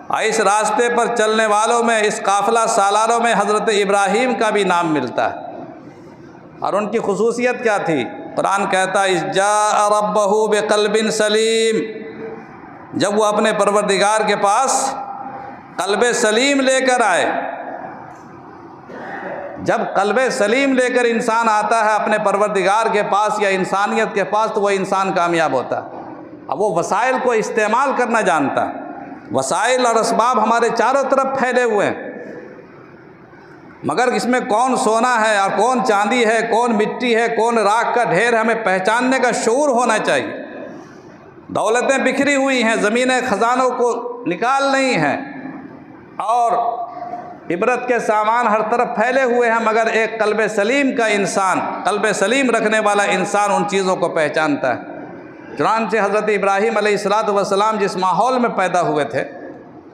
اس راستے پر چلنے والوں میں، اس قافلہ سالاروں میں حضرت ابراہیم کا بھی نام ملتا ہے۔ اور ان کی خصوصیت کیا تھی؟ قرآن کہتا ہے اذ جاء ربہ بقلب سلیم، جب وہ اپنے پروردگار کے پاس قلب سلیم لے کر آئے۔ جب قلب سلیم لے کر انسان آتا ہے اپنے پروردگار کے پاس یا انسانیت کے پاس، تو وہ انسان کامیاب ہوتا ہے۔ اب وہ وسائل کو استعمال کرنا جانتا ہے۔ وسائل اور اسباب ہمارے چاروں طرف پھیلے ہوئے ہیں، مگر اس میں کون سونا ہے اور کون چاندی ہے، کون مٹی ہے، کون راکھ کا ڈھیر ہے، ہمیں پہچاننے کا شعور ہونا چاہیے۔ دولتیں بکھری ہوئی ہیں، زمینیں خزانوں کو نکال نہیں ہیں، اور عبرت کے سامان ہر طرف پھیلے ہوئے ہیں، مگر ایک قلب سلیم کا انسان، قلب سلیم رکھنے والا انسان ان چیزوں کو پہچانتا ہے۔ چنانچہ حضرت ابراہیم علیہ السلام جس ماحول میں پیدا ہوئے تھے،